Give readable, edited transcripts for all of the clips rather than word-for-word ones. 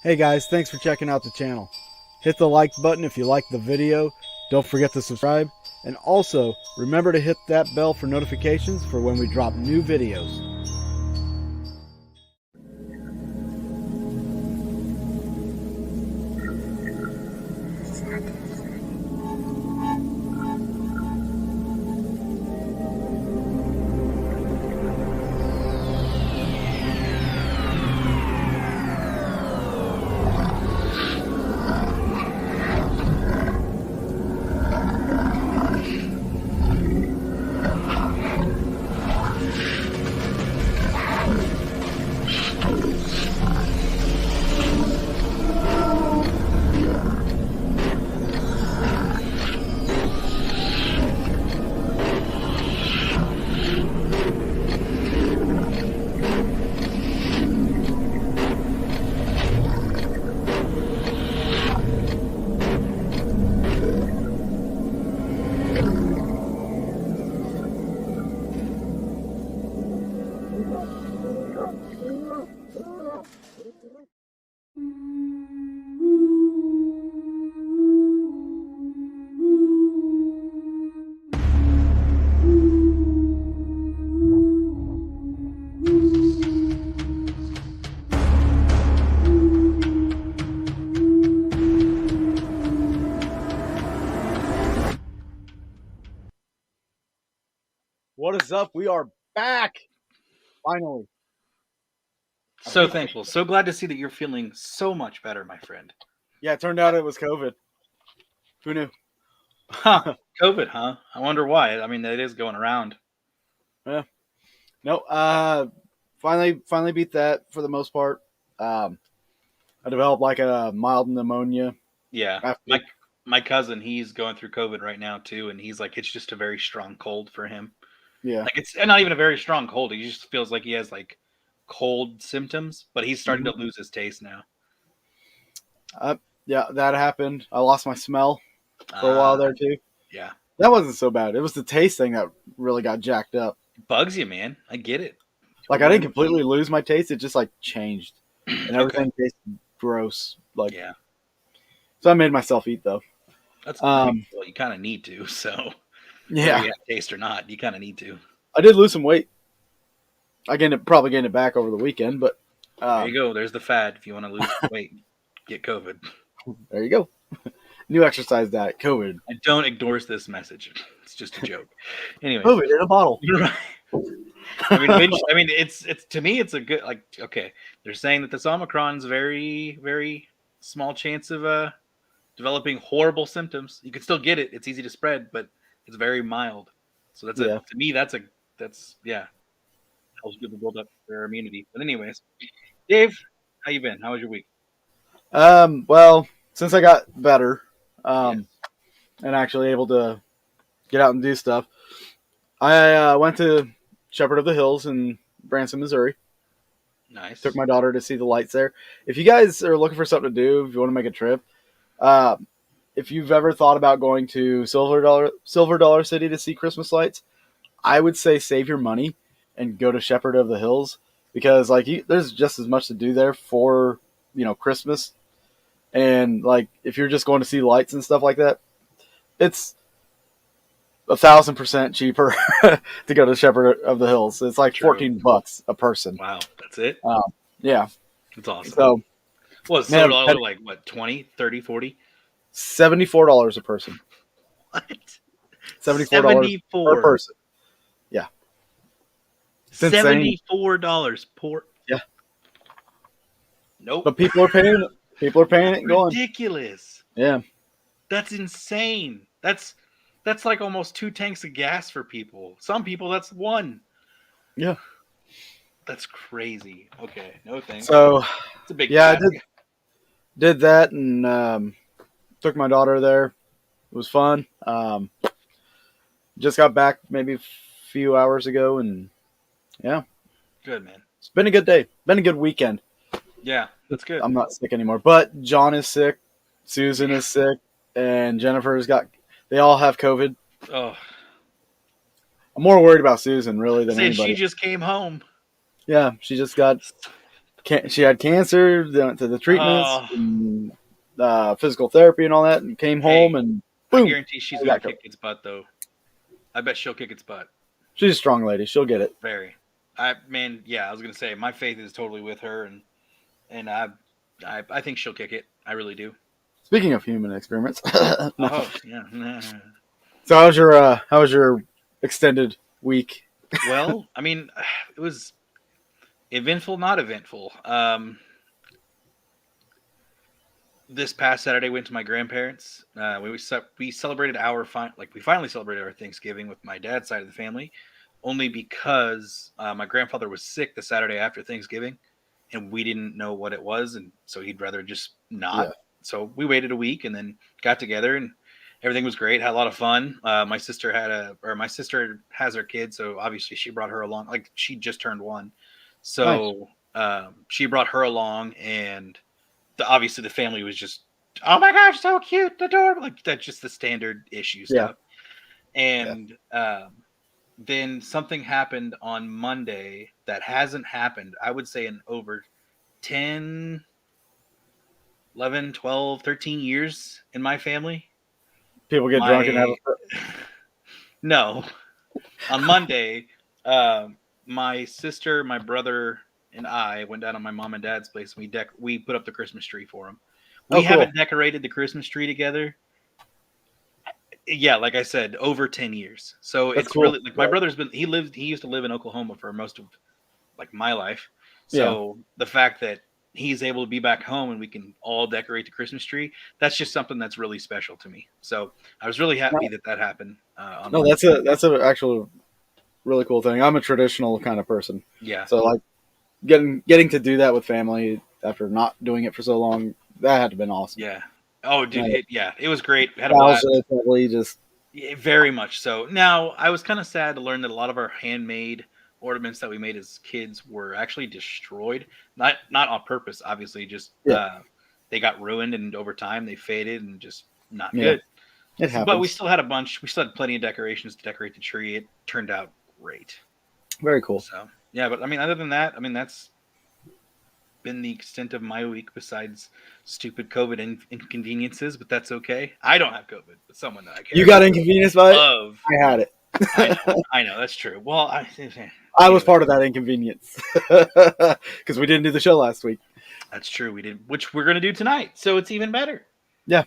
Hey guys, thanks for checking out the channel. Hit the like button if you liked the video. Don't forget to subscribe. And also, remember to hit that bell for notifications for when we drop new videos. What is up? We are back! Finally. So thankful. So glad to see that you're feeling so much better, my friend. Yeah, it turned out it was COVID. Who knew? Huh. COVID, huh? I wonder why. I mean, it is going around. Yeah. No, finally beat that for the most part. I developed like a mild pneumonia. Yeah. After. My cousin, he's going through COVID right now too, and he's like, it's just a very strong cold for him. Yeah. Like it's not even a very strong cold. He just feels like he has like cold symptoms, but he's starting to lose his taste now. Yeah, that happened. I lost my smell for a while there too. Yeah. That wasn't so bad. It was the taste thing that really got jacked up. It bugs you, man. I get it. Like I didn't completely lose my taste. It just like changed, and everything tasted gross. Like yeah. So I made myself eat though. That's well, you kind of need to. So yeah, whether you have taste or not, you kind of need to. I did lose some weight. I probably gained it back over the weekend, but there you go. There's the fad. If you want to lose weight, get COVID. There you go. New exercise diet, COVID. I don't endorse this message. It's just a joke. Anyway, COVID in a bottle. Right. I mean, it's to me, it's a good like. Okay, they're saying that this Omicron's very, very small chance of developing horrible symptoms. You can still get it. It's easy to spread, but it's very mild. So that's to me, that's helps people build up their immunity. But anyways, Dave, how you been? How was your week? Well, since I got better, Yes. and actually able to get out and do stuff, I went to Shepherd of the Hills in Branson, Missouri. Nice. Took my daughter to see the lights there. If you guys are looking for something to do, if you want to make a trip, if you've ever thought about going to Silver Dollar City to see Christmas lights, I would say save your money and go to Shepherd of the Hills because there's just as much to do there for Christmas, and like if you're just going to see lights and stuff like that, it's 1,000% cheaper to go to Shepherd of the Hills. It's like $14 a person. Wow, that's it. Yeah, that's awesome. So, what Silver Dollar like? What 20, 30, 40? $74 a person. What? $74 per person. Yeah. $74 per. Yeah. Nope. But people are paying it. People are paying it and going. Ridiculous. Yeah. That's insane. That's like almost 2 tanks of gas for people. Some people that's 1. Yeah. That's crazy. Okay. No thanks. So it's a big I did that and took my daughter there. It was fun. Just got back maybe a few hours ago and yeah. Good, man. It's been a good day. Been a good weekend. Yeah, that's good. I'm not sick anymore. But John is sick, Susan is sick, and Jennifer's they all have COVID. Oh. I'm more worried about Susan really than anybody. She just came home. Yeah, she just got She had cancer, went to the treatments, Oh, and, physical therapy and all that, and came home hey, and I boom, guarantee she's I gonna got COVID. kick its butt though. I bet she'll kick its butt. She's a strong lady. She'll get it. Very. Yeah, I was gonna say my faith is totally with her, and I think she'll kick it. I really do. Speaking of human experiments, no. Oh yeah. So how was your extended week? Well, I mean, it was eventful, not eventful. This past Saturday went to my grandparents. We celebrated we finally celebrated our Thanksgiving with my dad's side of the family, only because my grandfather was sick the Saturday after Thanksgiving, and we didn't know what it was, and so he'd rather just Yeah, not. So we waited a week and then got together, and everything was great. Had a lot of fun. My sister has her kid, so obviously she brought her along. Like she just turned 1, nice. so she brought her along, and obviously the family was just, oh my gosh, so cute, adorable, like that's just the standard issue Yeah, stuff. yeah. And then something happened on Monday that hasn't happened, I would say, in over 10, 11, 12, 13 years in my family. People get drunk and have My a. no, on Monday, my sister, my brother, and I went down to my mom and dad's place. And we put up the Christmas tree for them. We Oh, cool. haven't decorated the Christmas tree together. Yeah, like I said, over 10 years. So That's it's cool. really like Yeah, he used to live in Oklahoma for most of like my life. yeah. So the fact that he's able to be back home and we can all decorate the Christmas tree, that's just something that's really special to me. So I was really happy No, that that happened on no, Monday. that's a actual really cool thing. I'm a traditional kind of person, Yeah. so like getting to do that with family after not doing it for so long, that had to have been awesome. Yeah. Oh, dude, Yeah, it was great. We had a blast. nostalgia, probably just Yeah, very much so. Now, I was kind of sad to learn that a lot of our handmade ornaments that we made as kids were actually destroyed. Not on purpose, obviously, just yeah, they got ruined and over time they faded and just not yeah. good. It So, but we happens. still had a bunch. We still had plenty of decorations to decorate the tree. It turned out great. Very cool. So, yeah, but I mean, other than that, I mean, that's been the extent of my week besides stupid COVID inconveniences, but that's okay. I don't have COVID, but someone that I You care got about inconvenienced by it. love. I had it. I know that's true. Well, I was anyway, part of that inconvenience because we didn't do the show last week. that's true. We did, which we're gonna do tonight, so it's even better. Yeah.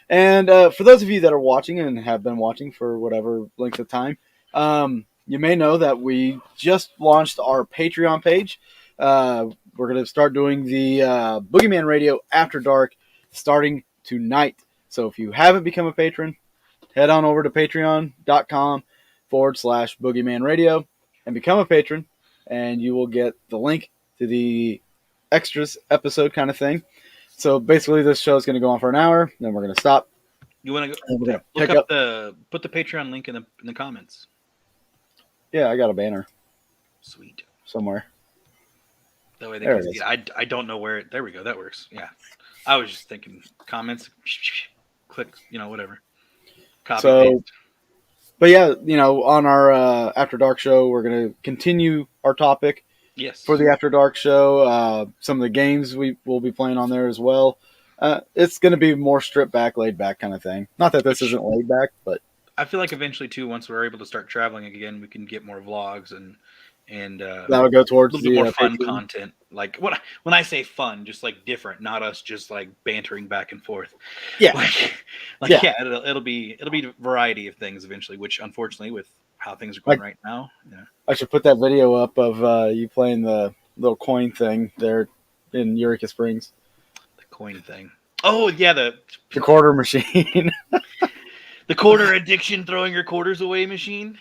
And for those of you that are watching and have been watching for whatever length of time, you may know that we just launched our Patreon page. We're going to start doing the Boogeyman Radio After Dark starting tonight. So if you haven't become a patron, head on over to patreon.com/Boogeyman Radio and become a patron, and you will get the link to the extras episode kind of thing. So basically, this show is going to go on for an hour, then we're going to stop, You want to and we're going to look pick up up. put the Patreon link in the comments. Yeah, I got a banner Sweet. somewhere. That way they There can it see is. it. I don't know where it. There we go. That works. Yeah. I was just thinking comments. Click. Whatever. Copy So, paste. but yeah, on our After Dark show, we're going to continue our topic for Yes. the After Dark show. Some of the games we will be playing on there as well. It's going to be more stripped back, laid back kind of thing. Not that this Which isn't laid back, but I feel like eventually too, once we're able to start traveling again, we can get more vlogs and a that would go towards little bit the more fun Patreon. content. Like when I say fun, just like different, not us just like bantering back and forth. Yeah, Like yeah. yeah, it'll be a variety of things eventually. Which unfortunately, with how things are going Like right now, yeah, I should put that video up of you playing the little coin thing there in Eureka Springs, the coin thing. Oh yeah, the quarter machine. the quarter addiction, throwing your quarters away machine.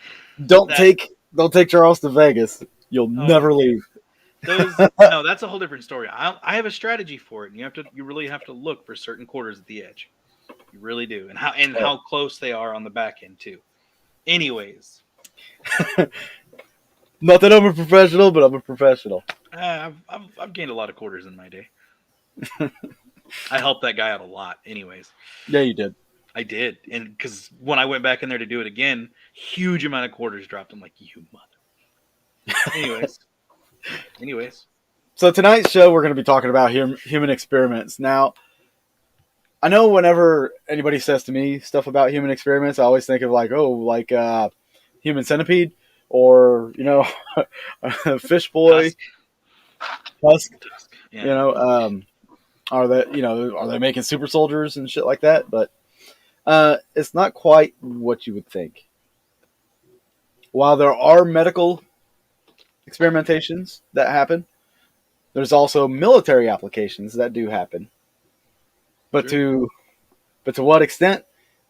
don't That don't take Charles to Vegas. You'll oh never leave. those no, that's a whole different story. I have a strategy for it, and you really have to look for certain quarters at the edge. You really do, and how close they are on the back end too. Anyways, Not that I'm a professional, but I'm a professional. I've gained a lot of quarters in my day. I helped that guy out a lot. Anyways, Yeah, you did. I did, and because when I went back in there to do it again, huge amount of quarters dropped. I'm like, you mother. Anyways, So tonight's show, we're going to be talking about human experiments. Now, I know whenever anybody says to me stuff about human experiments, I always think of human centipede or fish boy, Tusk. Tusk. Yeah. Are they making super soldiers and shit like that? But it's not quite what you would think. While there are medical experimentations that happen, there's also military applications that do happen. But Sure. to what extent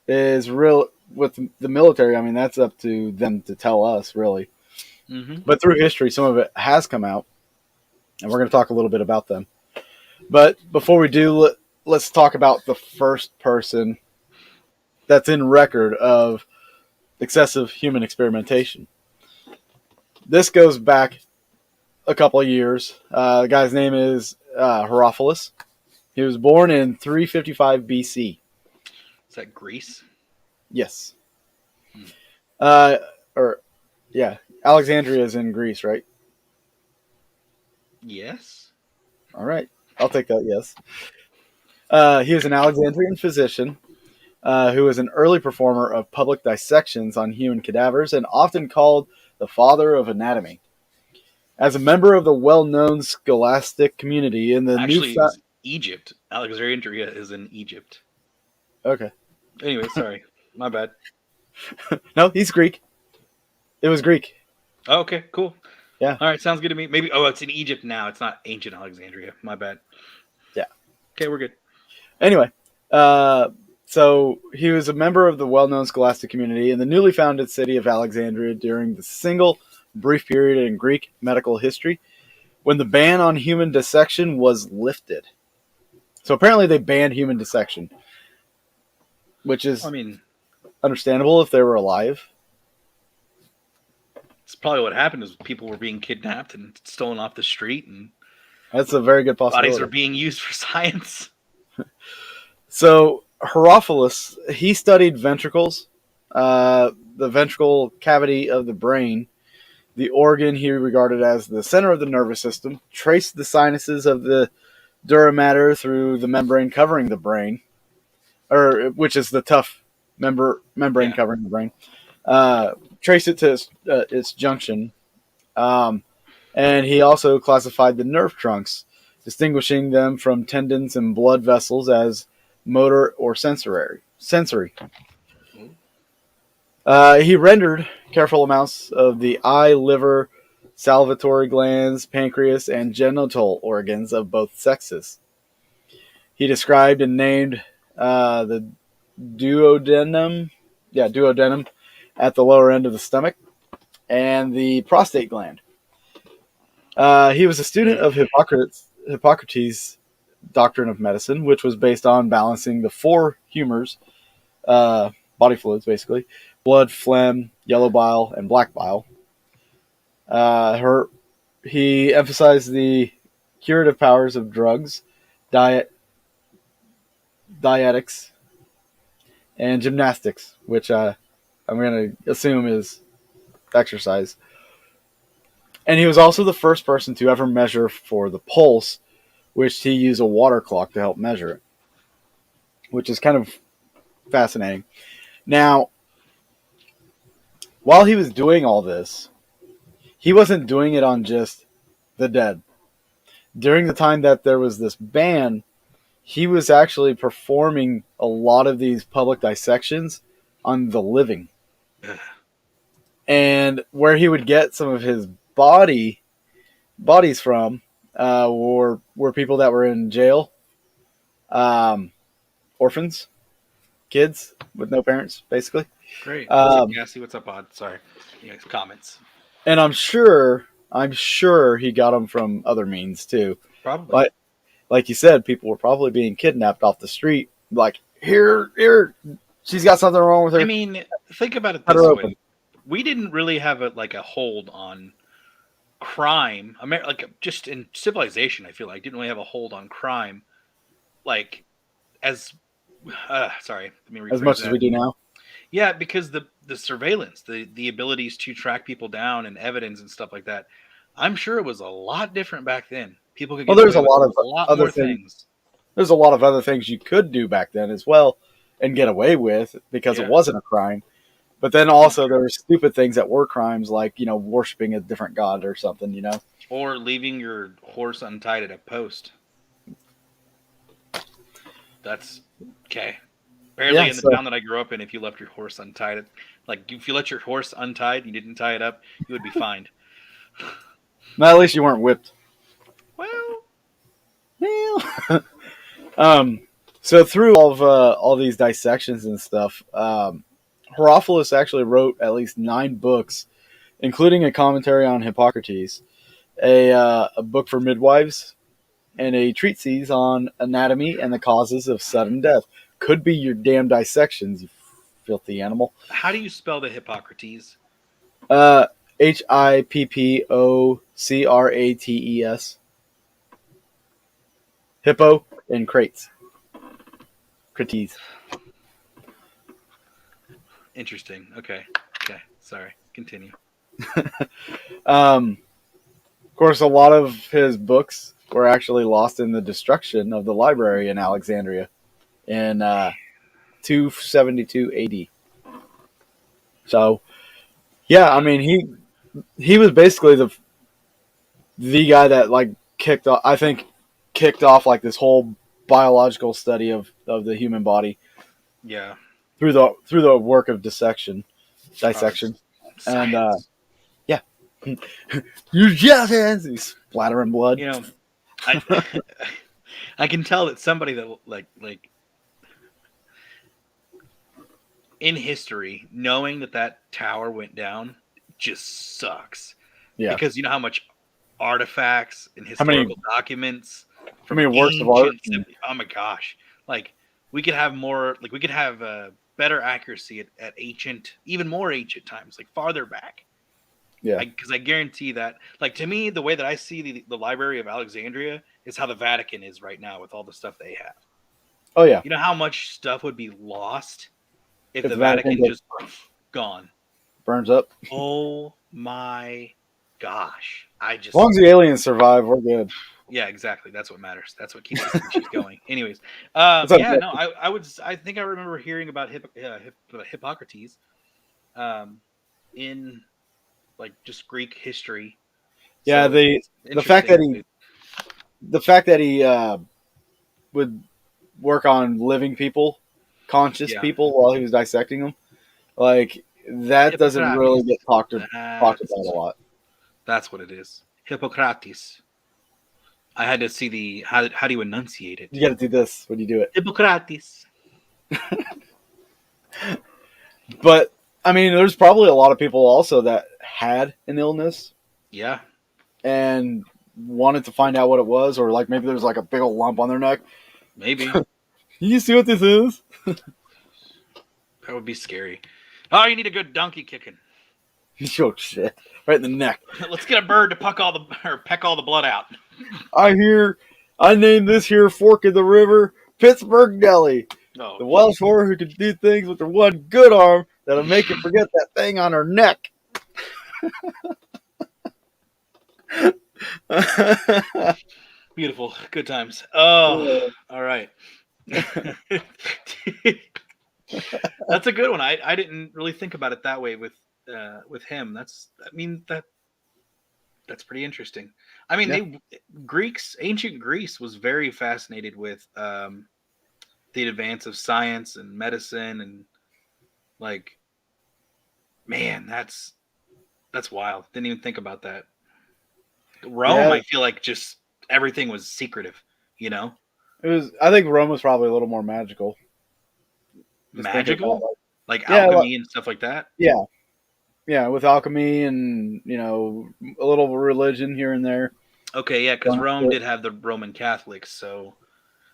is real with the military? I mean, that's up to them to tell us, really. Mm-hmm. But through history, some of it has come out, and we're going to talk a little bit about them. But before we do, let's talk about the first person that's in record of excessive human experimentation. This goes back a couple of years. The guy's name is Herophilus. He was born in 355 BC. Is that Greece? Yes. Hmm. Uh, or, yeah, Alexandria is in Greece, right? Yes. All right. I'll take that, yes. He was an Alexandrian physician who was an early performer of public dissections on human cadavers and often called the father of anatomy. As a member of the well-known scholastic community in the new... Actually, it was Egypt. Alexandria is in Egypt. Okay. Anyway, sorry. My bad. No, he's Greek. It was Greek. Oh, okay, cool. Yeah. All right, sounds good to me. Maybe. Oh, it's in Egypt now. It's not ancient Alexandria. My bad. Yeah. Okay, we're good. Anyway, so he was a member of the well-known scholastic community in the newly founded city of Alexandria during the single brief period in Greek medical history when the ban on human dissection was lifted. So apparently they banned human dissection, which is I mean, understandable if they were alive. it's probably what happened is people were being kidnapped and stolen off the street, and That's a very good bodies possibility. were being used for science. So Herophilus, he studied ventricles, the ventricle cavity of the brain, the organ he regarded as the center of the nervous system, traced the sinuses of the dura mater through the membrane covering the brain, or which is the tough membrane covering the brain. Traced it to its junction, and he also classified the nerve trunks, distinguishing them from tendons and blood vessels as motor or sensory. He rendered careful amounts of the eye, liver, salivatory glands, pancreas, and genital organs of both sexes. He described and named the duodenum, duodenum at the lower end of the stomach, and the prostate gland. He was a student of Hippocrates' doctrine of medicine, which was based on balancing the four humors, body fluids basically: blood, phlegm, yellow bile, and black bile. He emphasized the curative powers of drugs, dietics, and gymnastics, which I'm going to assume is exercise. And he was also the first person to ever measure for the pulse, which he used a water clock to help measure it, which is kind of fascinating. Now, while he was doing all this, he wasn't doing it on just the dead. During the time that there was this ban, he was actually performing a lot of these public dissections on the living. And where he would get some of his bodies from were people that were in jail, orphans, kids with no parents, basically. Great. What's up, Cassie? What's up, Pod? Sorry. Comments. And I'm sure he got them from other means too. Probably. Like you said, people were probably being kidnapped off the street. Like, here, she's got something wrong with her. I mean, think about it this way: we didn't really have a hold on crime. Just in civilization, I feel like didn't really have a hold on crime, like as sorry, let me rephrase as much that. as we do now. Yeah, because the surveillance, the abilities to track people down and evidence and stuff like that, I'm sure it was a lot different back then. People could Well, get there's away a with lot of a lot other more things. things. There's a lot of other things you could do back then as well and get away with because it Yeah, wasn't a crime. But then also there were stupid things that were crimes, like worshiping a different god or something. or leaving your horse untied at a post. That's okay. Apparently, Yeah. in the So town that I grew up in, if you left your horse untied, like if you let your horse untied, you didn't tie it up, you would be fined. at least you weren't whipped. Well, Well, um. So through all these dissections and stuff, Herophilus actually wrote at least 9 books, including a commentary on Hippocrates, a book for midwives, and a treatise on anatomy and the causes of sudden death. Could be your damn dissections, you filthy animal. how do you spell the Hippocrates? Uh, Hippocrates. Hippo and crates. Crates. Interesting. Okay. Okay. Sorry. Continue. Of course, a lot of his books were actually lost in the destruction of the library in Alexandria in 272 AD. So, yeah, I mean, he was basically the guy that like kicked off. I think kicked off like this whole biological study of the human body Yeah. through the work of Uh, dissection, and science. yeah, use jazz hands, he's splattering blood. You know, I I can tell that somebody that like in history, knowing that tower went down just sucks Yeah, because you know how much artifacts and how many historical documents how from many works of art? ancient oh my gosh, like we could have more, like we could have better accuracy at ancient, even more ancient times, like farther back. Yeah. Because I guarantee that, like, to me, the way that I see the Library of Alexandria is how the Vatican is right now with all the stuff they have. Oh yeah. You know how much stuff would be lost if If the the Vatican Vatican just just gone. burns up, Oh my gosh. I as long just, as the aliens survive, we're good. yeah, exactly. That's what matters. That's what keeps the species going. Anyways, What's up, yeah, Jeff? no, I think I remember hearing about Hippocrates um, in like just Greek history. Yeah, So the it's the fact that interesting. he would work on living people, conscious Yeah, people, while he was dissecting them, like that doesn't really get Hippocrates. talked about a That's lot. that's what it is. Hippocrates. I had to see the how do you enunciate it? You got to do this when you do it. Hippocrates. But I mean, there's probably a lot of people also that had an illness Yeah, and wanted to find out what it was, or like maybe there's like a big old lump on their neck. maybe You see what this is? that would be scary. Oh, you need a good donkey kicking. Oh shit! Right in the neck. Let's get a bird to peck all the blood out. I named this here fork in the river Pittsburgh Deli. Oh, The Welsh whore who can do things with her one good arm that'll make you forget that thing on her neck. beautiful, good times. Oh, all right. That's a good one. I didn't really think about it that way with him. That's pretty interesting. I mean, Yeah. ancient Greece was very fascinated with the advance of science and medicine, and like, man, that's wild. Didn't even think about that. Rome, Yeah, I feel like just everything was secretive, you know, it was. I think Rome was probably a little more magical. Just thinking about magical, like yeah, alchemy and stuff like that. yeah, yeah, with alchemy and a little religion here and there. Okay, yeah, because Rome did have the Roman Catholics, so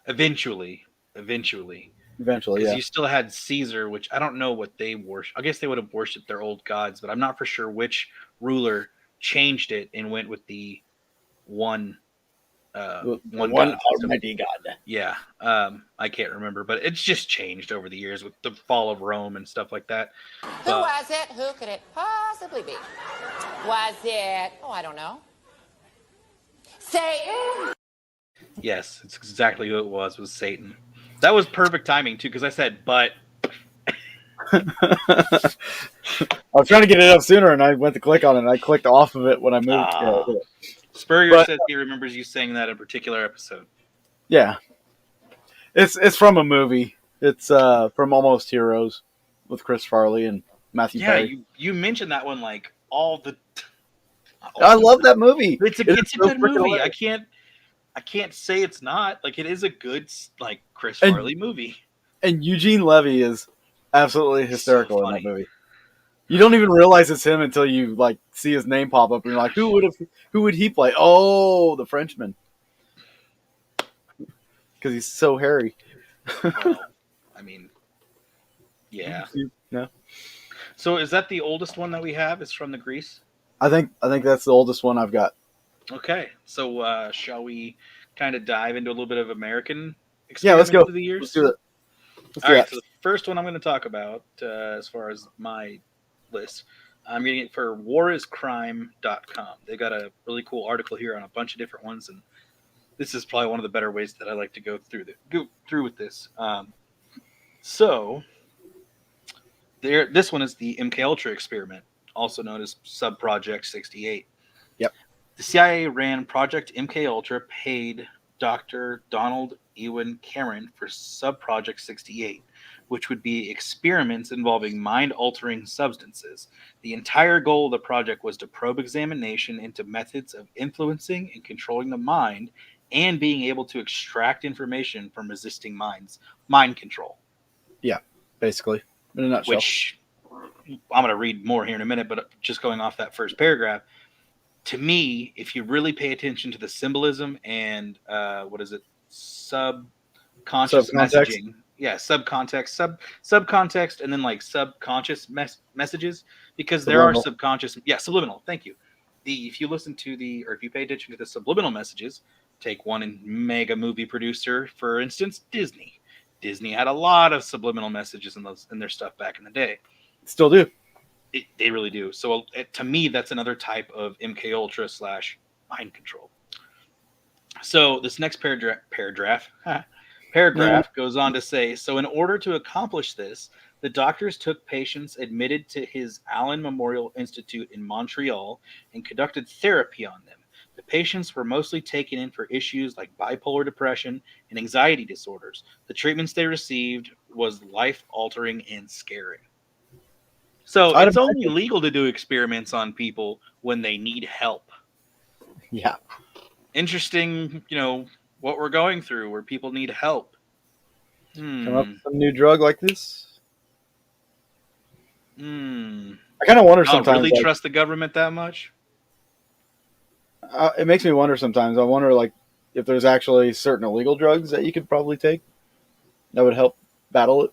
eventually, Eventually, because yeah, you still had Caesar, which I don't know what they worship. I guess they would have worshipped their old gods, but I'm not for sure which ruler changed it and went with the one the one one god system. almighty God. Yeah, I can't remember, but it's just changed over the years with the fall of Rome and stuff like that. Who was it? Who could it possibly be? Was it? Oh, I don't know. Satan. Yes, it's exactly who it was Satan. That was perfect timing too, because I said but. I was trying to get it up sooner, and I went to click on it, and I clicked off of it when I moved. Spurrier But says he remembers you saying that in a particular episode. yeah, it's from a movie. It's from Almost Heroes with Chris Farley and Matthew Yeah, Perry. you mentioned that one like all the. I love that movie. It's It is a so good freaking movie. hilarious. I can't say it's not. Like it is a good like Chris And Farley movie. and Eugene Levy is absolutely So hysterical in that funny. movie. You don't even realize it's him until you like see his name pop up, and you're like, who would he play? Oh, the Frenchman, because he's so hairy. Well, I mean, yeah. No, So is that the oldest one that we have? Is from the Grease? I think that's the oldest one I've got. Okay. So shall we kind of dive into a little bit of American Yeah, let's experiments go. through the years? Let's do it. Let's All do right. that. So the first one I'm going to talk about, as far as my list, I'm getting it for wariscrime.com. They got a really cool article here on a bunch of different ones, and this is probably one of the better ways that I like to go through with this. So this one is the MK Ultra experiment, also known as Subproject 68. Yep. The CIA ran Project MK Ultra, paid Dr. Donald Ewan Cameron for Subproject 68, which would be experiments involving mind-altering substances. The entire goal of the project was to probe examination into methods of influencing and controlling the mind and being able to extract information from resisting minds. Mind control. Yeah, basically, in a nutshell. Which I'm going to read more here in a minute, but just going off that first paragraph, to me, if you really pay attention to the symbolism and subconscious Subcontext. messaging, subcontext, and then like subconscious messages, because there are Subliminal. subliminal. Thank you. If you listen to if you pay attention to the subliminal messages, take one in mega movie producer, for instance, Disney. Disney had a lot of subliminal messages in their stuff back in the day. Still do. They really do. So to me, that's another type of MK Ultra / mind control. So this next paragraph goes on to say, so in order to accomplish this, the doctors took patients admitted to his Allen Memorial Institute in Montreal and conducted therapy on them. The patients were mostly taken in for issues like bipolar depression and anxiety disorders. The treatments they received was life-altering and scary. So it's only legal to do experiments on people when they need help. Yeah. Interesting, what we're going through where people need help. Come up with some new drug like this. I kind of wonder sometimes. Really trust the government that much? It makes me wonder sometimes. I wonder if there's actually certain illegal drugs that you could probably take that would help battle it.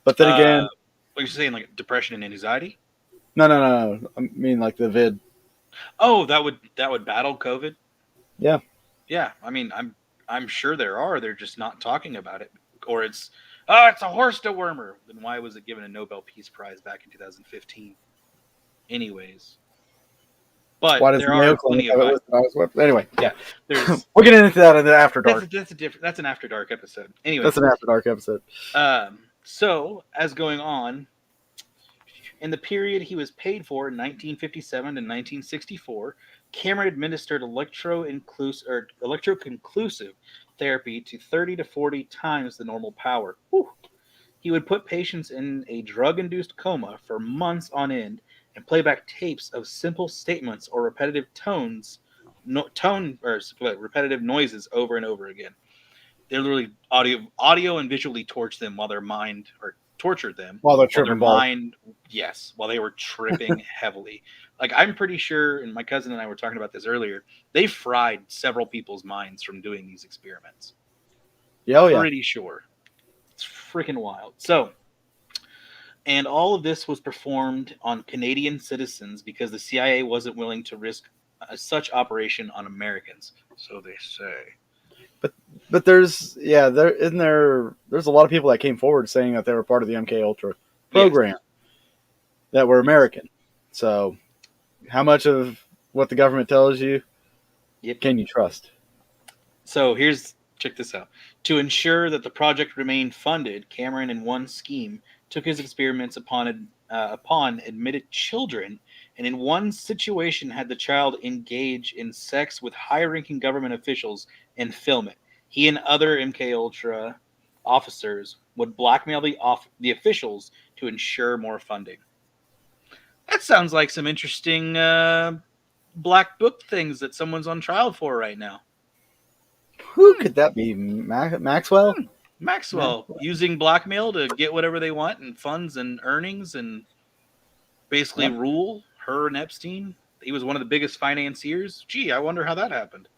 But then again, what are you saying, like depression and anxiety? No. I mean, like the vid. Oh, that would battle COVID. Yeah. Yeah. I mean, I'm sure there are. They're just not talking about it, or it's a horse dewormer. Then why was it given a Nobel Peace Prize back in 2015? Anyways, but there are plenty of anyway. Yeah, we'll get into that in the After Dark. That's an After Dark episode. Anyway, that's an After Dark episode. So as going on, in the period he was paid for in 1957 to 1964, Cameron administered electroconclusive therapy to 30 to 40 times the normal power. Whew. He would put patients in a drug-induced coma for months on end and play back tapes of simple statements or repetitive repetitive noises over and over again. They literally audio and visually tortured them while they're tripping while they were tripping heavily. Like, I'm pretty sure, and my cousin and I were talking about this earlier, they fried several people's minds from doing these experiments. Pretty sure. It's freaking wild. So, and all of this was performed on Canadian citizens because the CIA wasn't willing to risk such operation on Americans. So they say. But there's a lot of people that came forward saying that they were part of the MK Ultra program that were American. So how much of what the government tells you Yep. can you trust? So check this out. To ensure that the project remained funded, Cameron, in one scheme, took his experiments upon admitted children, and in one situation had the child engage in sex with high-ranking government officials and film it. He and other MK Ultra officers would blackmail the officials to ensure more funding. That sounds like some interesting black book things that someone's on trial for right now. Who could that be? Maxwell? Maxwell Maxwell. using blackmail to get whatever they want and funds and earnings and basically Yep. rule her and Epstein. He was one of the biggest financiers. Gee, I wonder how that happened.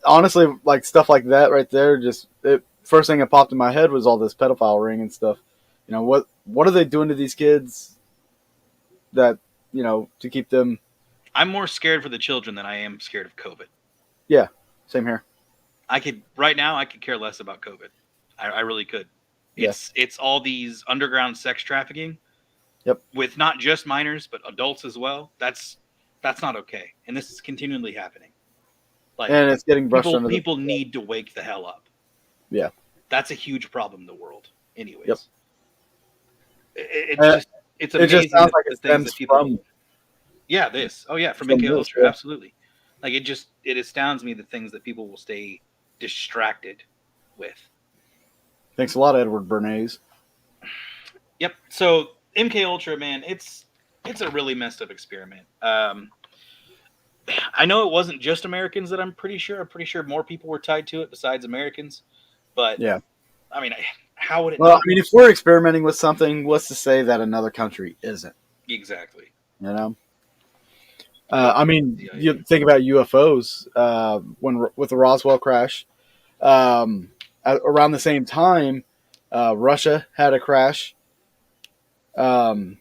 Honestly, like stuff like that right there, first thing that popped in my head was all this pedophile ring and stuff. What are they doing to these kids that to keep them? I'm more scared for the children than I am scared of COVID. Yeah, same here. I could care less about COVID. I really could. Yeah. It's all these underground sex trafficking. Yep. With not just minors but adults as well. That's not okay, and this is continually happening. Like, and it's getting brushed under. People need to wake the hell up. Yeah, that's a huge problem in the world. Anyways, yep. It's amazing. It just sounds like the it things stems that people. from. Yeah, this. Oh yeah, from From MK this, Ultra, yeah. absolutely. Like it astounds me the things that people will stay distracted with. Thanks a lot, Edward Bernays. Yep. So MK Ultra, man, it's a really messed up experiment. I know it wasn't just Americans that I'm pretty sure more people were tied to it besides Americans. But yeah, I mean, how would it? Well, I mean, if we're experimenting with something, what's to say that another country isn't? Exactly. You know. I mean, you think about UFOs with the Roswell crash. Around the same time, Russia had a crash. The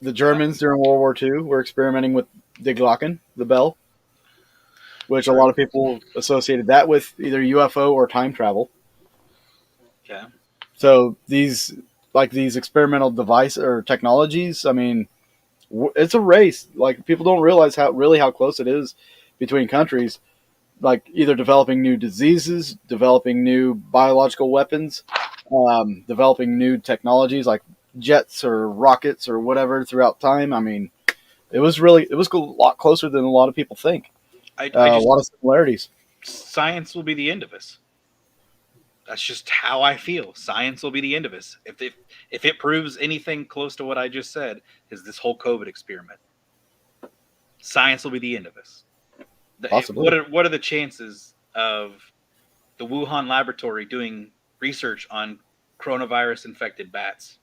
Germans during World War II were experimenting with Die Glocken, the bell, which a lot of people associated that with either UFO or time travel. Yeah. So these experimental device or technologies, I mean, it's a race. Like, people don't realize how close it is between countries. Like, either developing new diseases, developing new biological weapons, developing new technologies like jets or rockets or whatever throughout time. I mean, it was a lot closer than a lot of people think. A lot of similarities. Science will be the end of us. That's just how I feel. Science will be the end of us. If it proves anything close to what I just said, is this whole COVID experiment. Science will be the end of us. Possibly. What are the chances of the Wuhan laboratory doing research on coronavirus infected bats?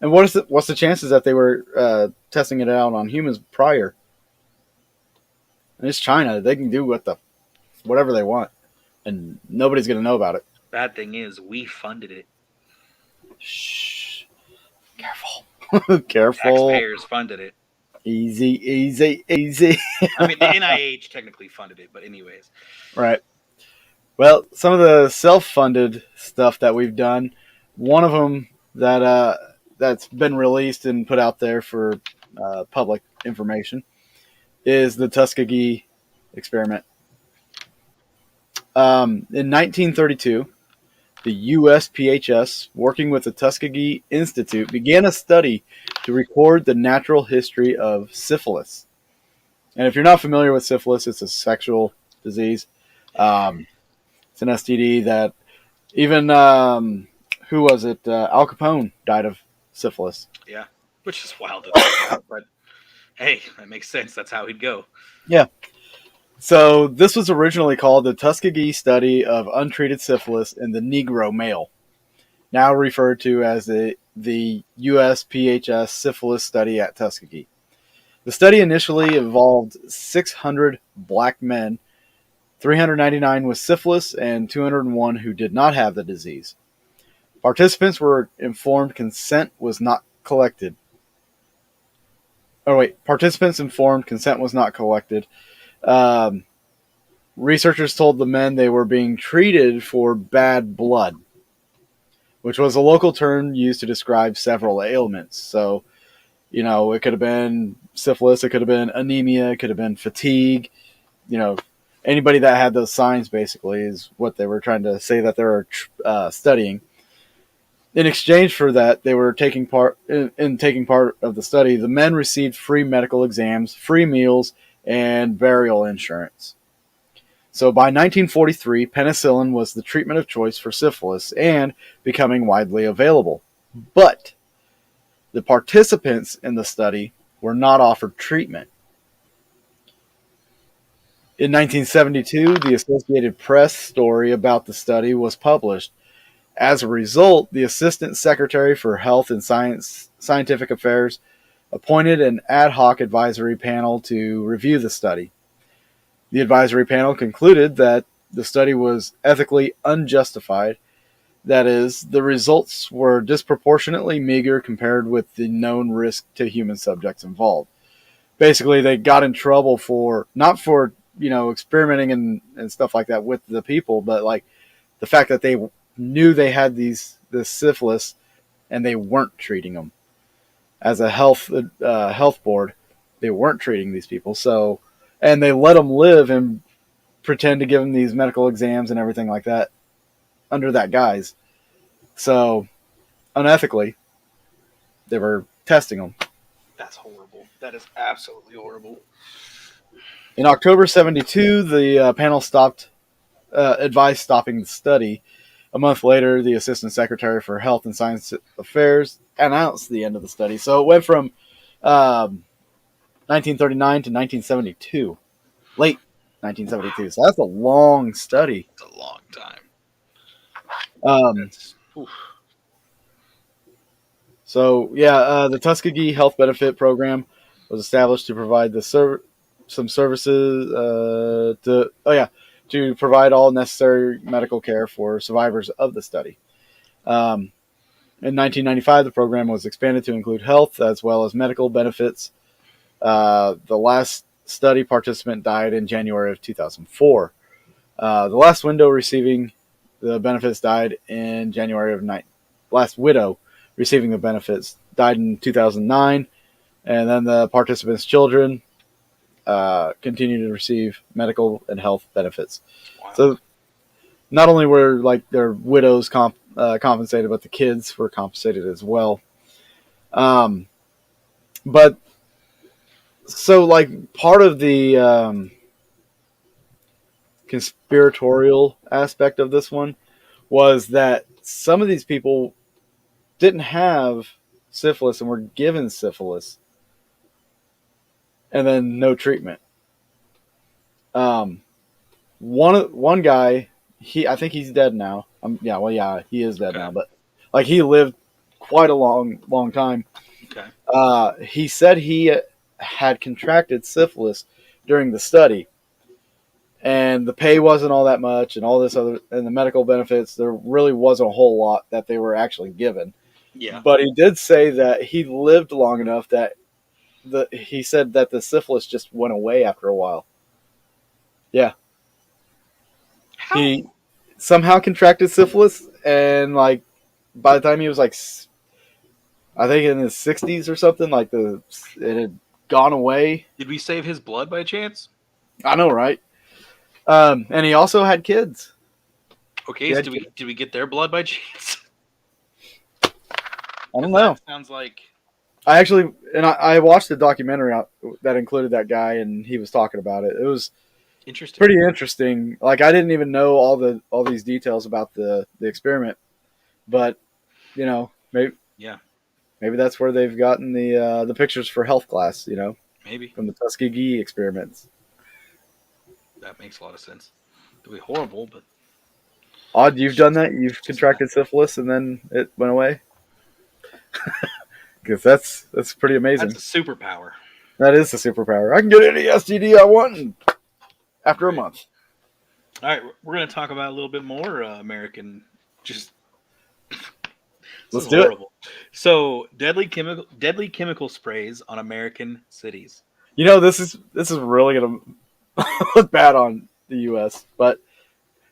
And what's the chances that they were testing it out on humans prior? And it's China; they can do whatever they want, and nobody's going to know about it. Bad thing is, we funded it. Shh. Careful. Careful. Taxpayers funded it. Easy. I mean, the NIH technically funded it, but anyways. Right. Well, some of the self-funded stuff that we've done, one of them that's been released and put out there for public information is the Tuskegee experiment. In 1932, the USPHS, working with the Tuskegee Institute, began a study to record the natural history of syphilis. And if you're not familiar with syphilis, it's a sexual disease. It's an STD that even, who was it? Al Capone died of syphilis. Yeah, which is wild to think about, but hey, that makes sense. That's how he'd go. Yeah. So this was originally called the Tuskegee Study of Untreated Syphilis in the Negro Male, now referred to as the USPHS Syphilis Study at Tuskegee. The study initially involved 600 black men, 399 with syphilis, and 201 who did not have the disease. Participants were informed consent was not collected. Participants informed consent was not collected. Researchers told the men they were being treated for bad blood, which was a local term used to describe several ailments. So, it could have been syphilis, it could have been anemia, it could have been fatigue, Anybody that had those signs basically is what they were trying to say that they were studying. In exchange for that, they were taking part in taking part of the study. The men received free medical exams, free meals, and burial insurance. So by 1943, penicillin was the treatment of choice for syphilis and becoming widely available. But the participants in the study were not offered treatment. In 1972, the Associated Press story about the study was published. As a result, the Assistant Secretary for Health and Scientific Affairs appointed an ad hoc advisory panel to review the study. The advisory panel concluded that the study was ethically unjustified. That is, the results were disproportionately meager compared with the known risk to human subjects involved. Basically, they got in trouble for not for experimenting and stuff like that with the people, but like the fact that they knew they had this syphilis and they weren't treating them as a health board. They weren't treating these people, so and they let them live and pretend to give them these medical exams and everything like that under that guise. So unethically, they were testing them. That's horrible. That is absolutely horrible. In October 72, the panel advised stopping the study. A month later, the Assistant Secretary for Health and Science Affairs announced the end of the study. So it went from 1939 to 1972, late 1972. So that's a long study. It's a long time. The Tuskegee Health Benefit Program was established to provide some services to provide all necessary medical care for survivors of the study. In 1995, the program was expanded to include health as well as medical benefits. The last study participant died in January of 2004. The last window receiving the benefits died in January of last widow receiving the benefits died in 2009, and then the participants' children continue to receive medical and health benefits. Wow. So not only were like their widows compensated, but the kids were compensated as well. But so like part of the conspiratorial aspect of this one was that some of these people didn't have syphilis and were given syphilis and then no treatment. One guy, I think he's dead now. He is dead now, but like he lived quite a long time. Okay. He said he had contracted syphilis during the study, and the pay wasn't all that much, and all this other, and the medical benefits, there really wasn't a whole lot that they were actually given. Yeah. But he did say that he lived long enough that he said that the syphilis just went away after a while. Yeah. How? He somehow contracted syphilis, and like by the time he was like, I think in his 60s or something, like it had gone away. Did we save his blood by chance? I know, right? And he also had kids. Okay, so did we get their blood by chance? I don't know. That sounds like I watched a documentary that included that guy, and he was talking about it. It was interesting. Pretty interesting. Like I didn't even know all these details about the experiment, but maybe that's where they've gotten the pictures for health class. Maybe from the Tuskegee experiments. That makes a lot of sense. It'll be horrible, but Odd, you've done that? You've contracted syphilis and then it went away? Because that's pretty amazing. That's a superpower. That is a superpower. I can get any STD I want after a month. All right, we're going to talk about a little bit more American. Let's do it. So, deadly chemical sprays on American cities. This is really going to look bad on the U.S., but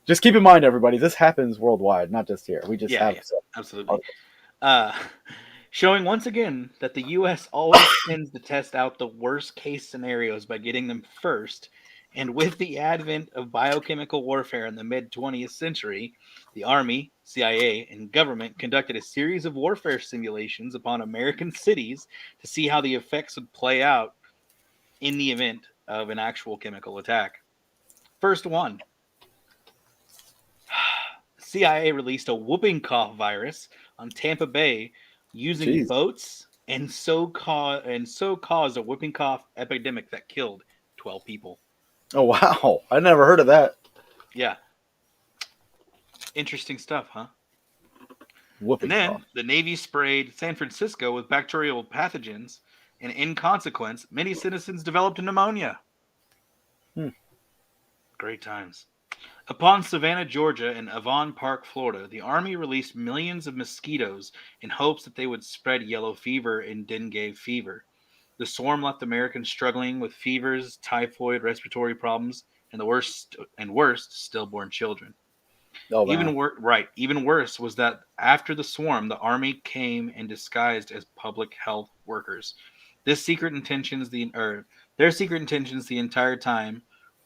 just keep in mind, everybody, this happens worldwide, not just here. We just have absolutely. Showing once again that the U.S. always tends to test out the worst case scenarios by getting them first And with the advent of biochemical warfare in the mid 20th century, the Army, CIA, and government conducted a series of warfare simulations upon American cities to see how the effects would play out in the event of an actual chemical attack. First one, CIA released a whooping cough virus on Tampa Bay using Jeez. boats and so caused a whooping cough epidemic that killed 12 people. Oh wow, I never heard of that. Yeah, interesting stuff, huh? And Whooping cough. then the Navy sprayed San Francisco with bacterial pathogens, and in consequence, many citizens developed pneumonia. Hmm. Great times. Upon Savannah, Georgia, and Avon Park, Florida, the Army released millions of mosquitoes in hopes that they would spread yellow fever and dengue fever. The swarm left Americans struggling with fevers, typhoid, respiratory problems, and the worst, stillborn children. Oh man. Even worse was that after the swarm, the army came and disguised as public health workers. This secret intentions the or their secret intentions the entire time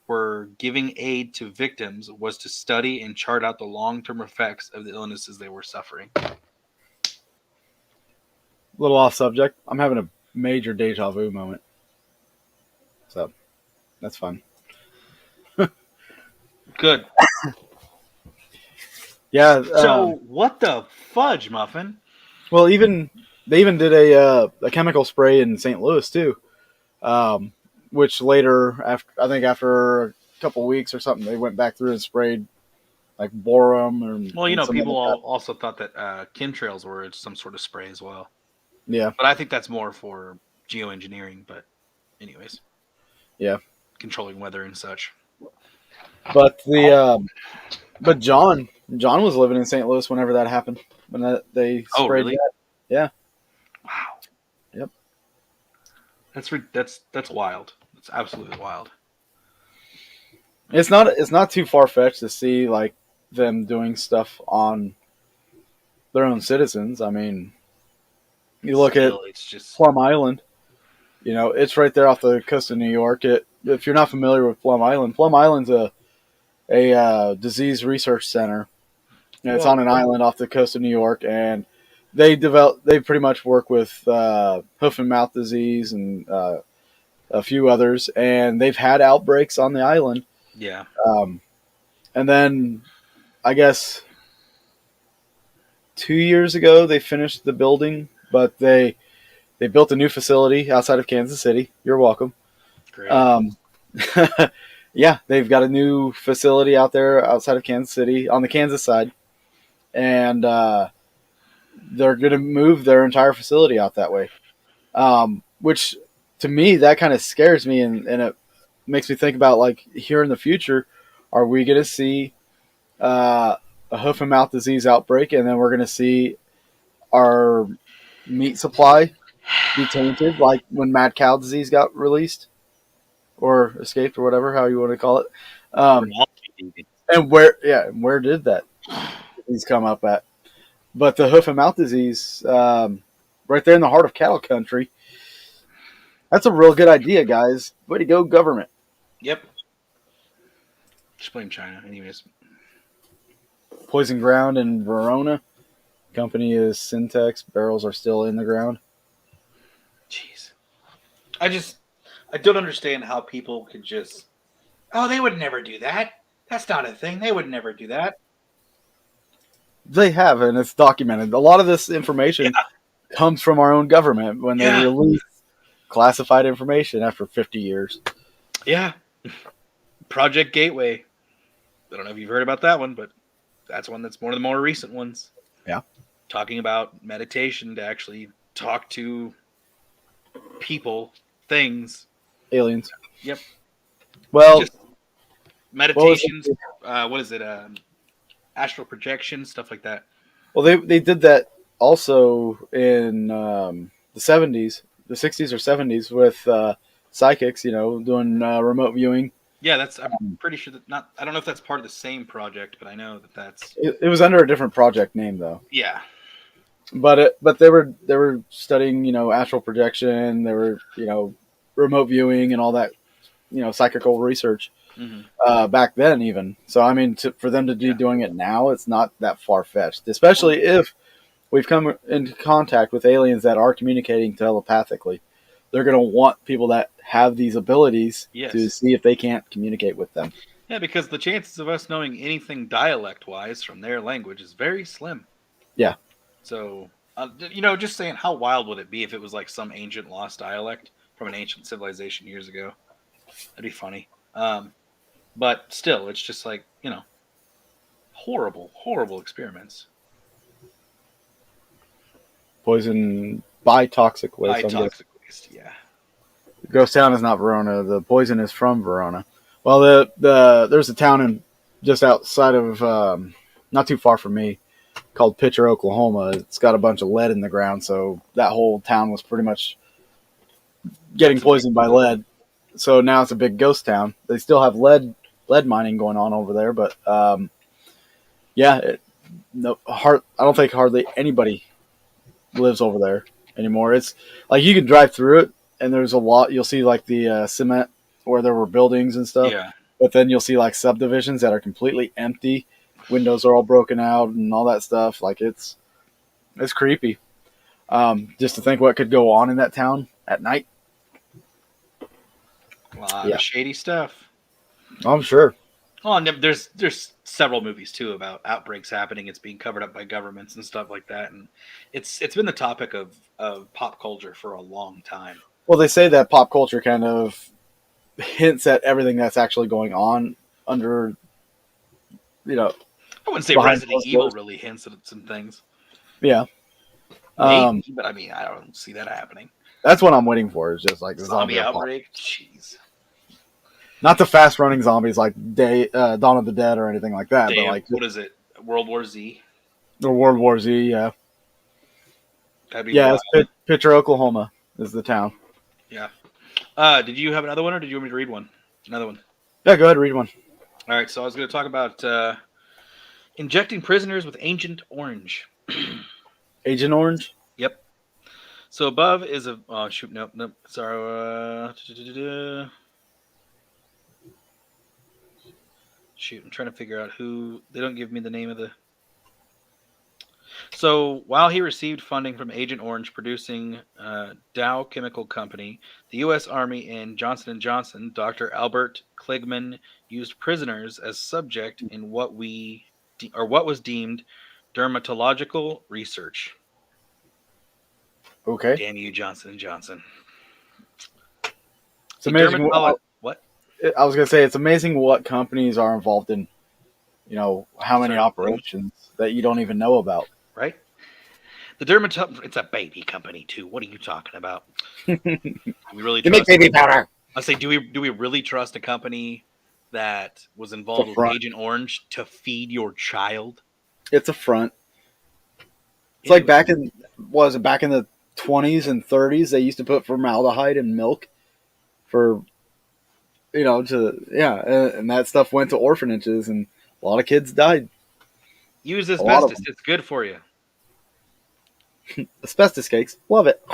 were giving aid to victims was to study and chart out the long-term effects of the illnesses they were suffering. A little off subject. I'm having a major deja vu moment. So that's fun. Good. Yeah. So what the fudge, Muffin? Well, they even did a chemical spray in St. Louis too, which later, after a couple weeks or something, they went back through and sprayed like borum Well, and some people other stuff. also thought that chemtrails were some sort of spray as well. Yeah, But I think that's more for geoengineering. But anyways, yeah. controlling weather and such. But but John was living in St. Louis whenever that happened. They Oh, sprayed really? that. Yeah. Wow. Yep. That's wild. It's absolutely wild. It's not too far fetched to see like them doing stuff on their own citizens. I mean, you look at Still, it's just Plum Island. You know, it's right there off the coast of New York. If you're not familiar with Plum Island's a disease research center, and it's on an island off the coast of New York. And they pretty much work with hoof and mouth disease and a few others, and they've had outbreaks on the island. yeah. And then I guess 2 years ago they finished the building, but they built a new facility outside of Kansas City. You're welcome. Great. Yeah, they've got a new facility out there outside of Kansas City on the Kansas side, and they're going to move their entire facility out that way. Which to me that kind of scares me, and it makes me think about like here in the future, are we going to see a hoof and mouth disease outbreak, and then we're going to see our meat supply be tainted, like when mad cow disease got released or escaped or whatever, how you want to call it. And where did that disease come up at? But the hoof and mouth disease, right there in the heart of cattle country, that's a real good idea, guys. Way to go, government. Yep. Just blame China, anyways. Poison ground in Verona. Company is Syntex. Barrels are still in the ground. Jeez. I don't understand how people could just. Oh, they would never do that. That's not a thing. They would never do that. They have, and it's documented. A lot of this information comes from our own government when they release classified information after 50 years. Yeah. Project Gateway. I don't know if you've heard about that one, but that's one that's one of the more recent ones. Yeah. Talking about meditation to actually talk to people, things. Aliens. Yep. Well, just meditations. What is it? Astral projection, stuff like that. Well, they did that also in the 70s, the 60s or 70s with psychics, doing remote viewing. Yeah, I'm pretty sure that I don't know if that's part of the same project, but I know that's. It was under a different project name though. Yeah. But they were studying, astral projection. They were, remote viewing and all that psychical research Hmm. back then, even. So I mean, for them to be Yeah. doing it now, it's not that far fetched, especially if we've come into contact with aliens that are communicating telepathically. They're going to want people that have these abilities to Yes. see if they can't communicate with them. Yeah, because the chances of us knowing anything dialect wise from their language is very slim. Yeah. So, just saying, how wild would it be if it was like some ancient lost dialect from an ancient civilization years ago? That'd be funny. But still, it's just like, horrible, horrible experiments Poison by toxic by waste. I'm guessing. toxic waste. Yeah. Ghost Town is not Verona. The poison is from Verona. Well, there's a town in just outside of, not too far from me, called Pitcher, Oklahoma. It's got a bunch of lead in the ground, so that whole town was pretty much getting That's a big poisoned by deal. lead. So now it's a big ghost town. They still have lead mining going on over there, but yeah, no, I don't think hardly anybody lives over there anymore. It's like you can drive through it, and there's a lot. You'll see like the cement where there were buildings and stuff, Yeah. but then you'll see like subdivisions that are completely empty. Windows are all broken out and all that stuff. Like it's creepy. Just to think what could go on in that town at night. A lot Yeah, of shady stuff. I'm sure. Oh, and there's several movies too about outbreaks happening. It's being covered up by governments and stuff like that, and it's been the topic of pop culture for a long time. Well, they say that pop culture kind of hints at everything that's actually going on under, you know, I wouldn't say behind Resident closed Evil doors. really hints at some things. Yeah. Maybe, Um, but I mean, I don't see that happening. that's what I'm waiting for. Is just like the zombie Zombie apocalypse. outbreak, jeez. Not the fast running zombies like Dawn of the Dead or anything like that, but Damn, like what is it? World War Z? the World War Z. Yeah, That'd be yeah. wild. It's Pitcher, Oklahoma is the town. Yeah. Did you have another one, or did you want me to read one? Another one. Yeah, go ahead, read one. All right. So I was going to talk about injecting prisoners with Agent Orange. Agent Orange. Yep. So above is a shoot nope sorry shoot I'm trying to figure out who they don't give me the name of the. So while he received funding from Agent Orange producing Dow Chemical Company, the U.S. Army and Johnson & Johnson, Dr. Albert Kligman used prisoners as subject in what was deemed dermatological research. Okay, Damn you, Johnson & Johnson. it's The amazing. what? I was gonna say it's amazing what companies are involved in. How many Certain things, operations that you don't even know about. right? It's a baby company too. What are you talking about? Do we really You make trust? baby powder. I say, do we really trust a company that was It's a involved with front. Agent Orange to feed your child? It's a front. It's Yeah, like back in the 20s and 30s, they used to put formaldehyde in milk for and that stuff went to orphanages, and a lot of kids died. use A lot of asbestos. them. It's good for you, Asbestos cakes, love it.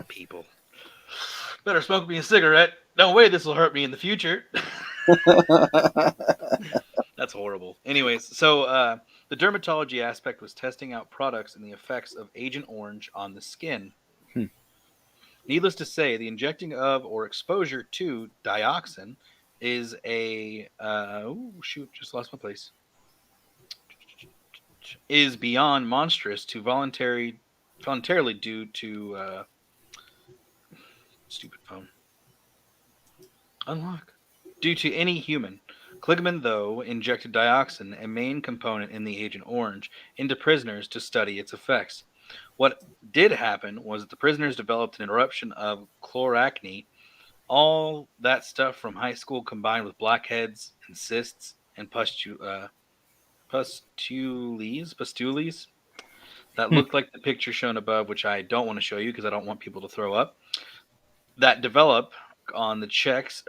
people. Better smoke me a cigarette. No way this will hurt me in the future. That's horrible. Anyways, so the dermatology aspect was testing out products and the effects of Agent Orange on the skin. Hmm. Needless to say, the injecting of or exposure to dioxin is a just lost my place. Is beyond monstrous to voluntarily due to stupid phone unlock due to any human. Kligman, though, injected dioxin, a main component in the Agent Orange, into prisoners to study its effects. What did happen was that the prisoners developed an eruption of chloracne. All that stuff from high school combined with blackheads and cysts and pustules that Hmm. looked like the picture shown above, which I don't want to show you because I don't want people to throw up, that develop on the cheeks,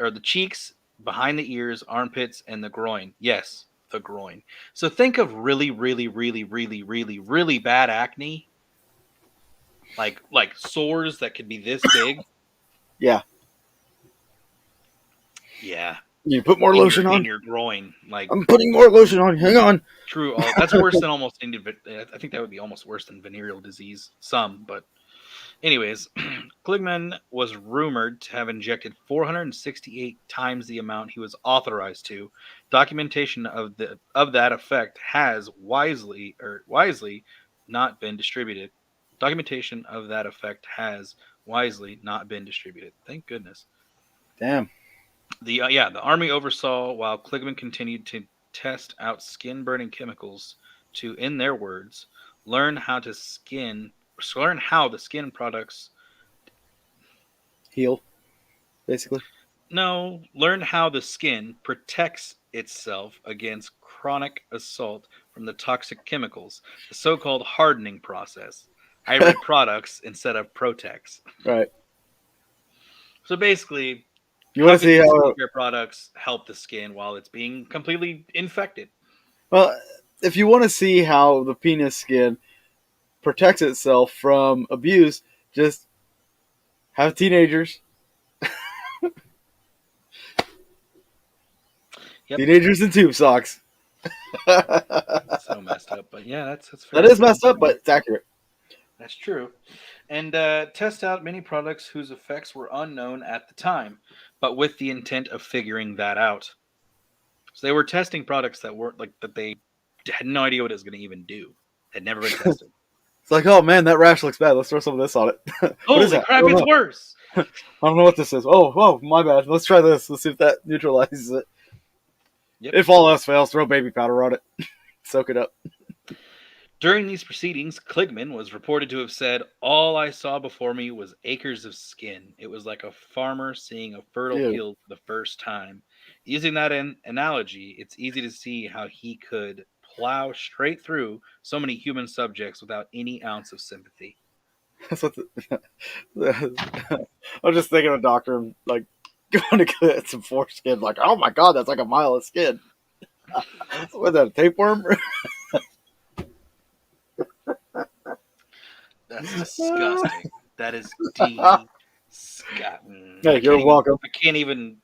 behind the ears, armpits, and the groin. Yes, the groin. So think of really, really, really, really, really, really bad acne, like sores that could be this big. Yeah, Yeah, You put more lotion in on? your groin, like I'm putting more lotion on. Hang on. true. All that's worse than almost I think that would be almost worse than venereal disease. Some, but anyways, Kligman was rumored to have injected 468 times the amount he was authorized to. Documentation of that effect has wisely not been distributed. Documentation of that effect has wisely not been distributed. Thank goodness. Damn. The army oversaw while Kligman continued to test out skin burning chemicals to, in their words, learn how to skin learn how the skin products Heal, basically. no learn how the skin protects itself against chronic assault from the toxic chemicals, the so-called hardening process. I read products instead of Protex. Right. So basically, You how want to can see these how? skincare products help the skin while it's being completely infected? Well, if you want to see how the penis skin protects itself from abuse, just have teenagers, Yep. teenagers in tube socks. That So messed up, but yeah, that's fair. is messed up, but it's accurate. That's true. And test out many products whose effects were unknown at the time, but with the intent of figuring that out. So they were testing products that weren't like that they had no idea what it was going to even do. Had never been tested. It's like, oh man, that rash looks bad. Let's throw some of this on it. What is Holy that? I crap! don't It's know. worse. I don't know what this is. Oh, whoa, my bad. Let's try this. Let's see if that neutralizes it. Yep. If all else fails, throw baby powder on it. Soak it up. During these proceedings, Kligman was reported to have said, "All I saw before me was acres of skin. It was like a farmer seeing a fertile Ew. field for the first time." Using that analogy, it's easy to see how he could plow straight through so many human subjects without any ounce of sympathy. That's what I'm just thinking of a doctor like going to get some foreskin. Like, oh my god, that's like a mile of skin. Was that a tapeworm? That's disgusting. That is disgusting. Hey, you're welcome. I can't even.